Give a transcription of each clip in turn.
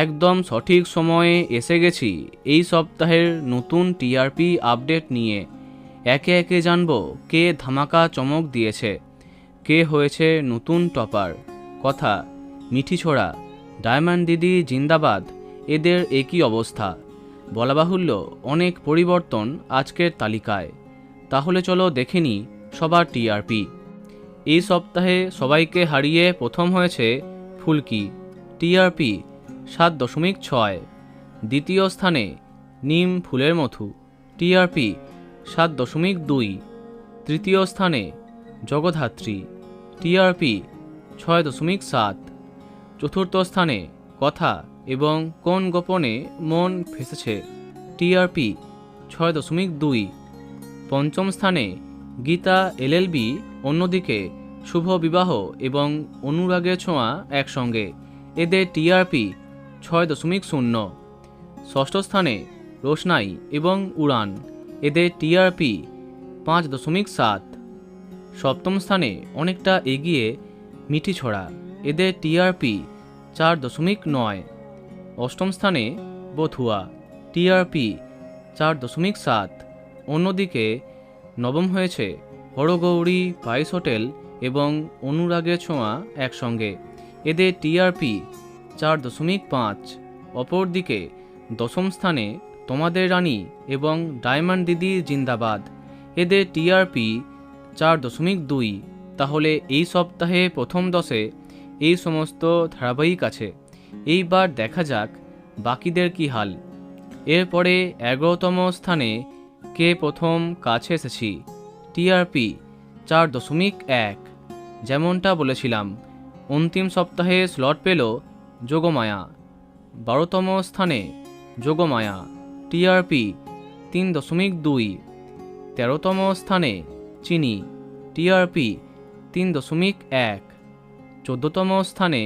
একদম সঠিক সময়ে এসে গেছি এই সপ্তাহের নতুন টিআরপি আপডেট নিয়ে। একে একে জানব কে ধামাকা চমক দিয়েছে, কে হয়েছে নতুন টপার। কথা, মিঠি ছোড়া, ডায়মন্ড দিদি জিন্দাবাদ, এদের একই অবস্থা। বলা বাহুল্য অনেক পরিবর্তন আজকের তালিকায়। তাহলে চলো দেখে নিই সবার টিআরপি। এই সপ্তাহে সবাইকে হারিয়ে প্রথম হয়েছে ফুলকি, টিআরপি 7.6। দ্বিতীয় স্থানে নিম ফুলের মধু, টিআরপি 7.2। তৃতীয় স্থানে জগদ্ধাত্রী, টিআরপি 6.7। চতুর্থ স্থানে কথা এবং কোন গোপনে মন ফেসেছে, টিআরপি 6.2। পঞ্চম স্থানে গীতা এলএলবি, অন্যদিকে শুভ বিবাহ এবং অনুরাগের ছোঁয়া একসঙ্গে, এদের টিআরপি 6.0। ষষ্ঠ স্থানে রোশনাই এবং উড়ান, এদের টিআরপি 5.7। সপ্তম স্থানে অনেকটা এগিয়ে মিঠি ছড়া, এদের টিআরপি 4.9। অষ্টম স্থানে বথুয়া, টিআরপি 4.7। অন্যদিকে নবম হয়েছে হরগৌরী পাইস হোটেল এবং অনুরাগের ছোঁয়া একসঙ্গে, এদের টিআরপি 4.5। অপরদিকে দশম স্থানে তোমাদের রানী এবং ডায়মন্ড দিদি জিন্দাবাদ, এদের টিআরপি 4.2। তাহলে এই সপ্তাহে প্রথম 10-এ এই সমস্ত ধারাবাহিক আছে। এইবার দেখা যাক বাকিদের কি হাল। এরপরে 11তম স্থানে কে প্রথম কাছে এসেছি, টিআরপি 4.1। যেমনটা বলেছিলাম, অন্তিম সপ্তাহে স্লট পেল যোগমায়া। 12তম স্থানে যোগমায়া, টিআরপি 3.2। 13তম স্থানে চিনি, টিআরপি 3.1। 14তম স্থানে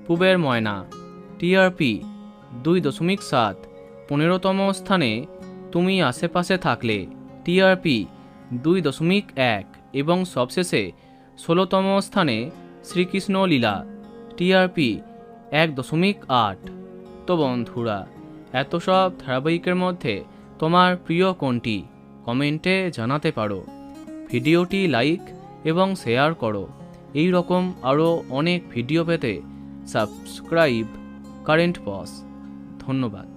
পুবের ময়না, টিআরপি 2.7। 15তম স্থানে তুমি আশেপাশে থাকলে, টিআরপি 2.1। এবং সবশেষে 16তম স্থানে শ্রীকৃষ্ণ লীলা, টিআরপি 1.8। তো বন্ধুরা, এত সব ধারাবাহিকের মধ্যে তোমার প্রিয় কোনটি কমেন্টে জানাতে পারো। ভিডিওটি লাইক এবং শেয়ার করো। এই রকম আরও অনেক ভিডিও পেতে সাবস্ক্রাইব কারেন্ট বস। ধন্যবাদ।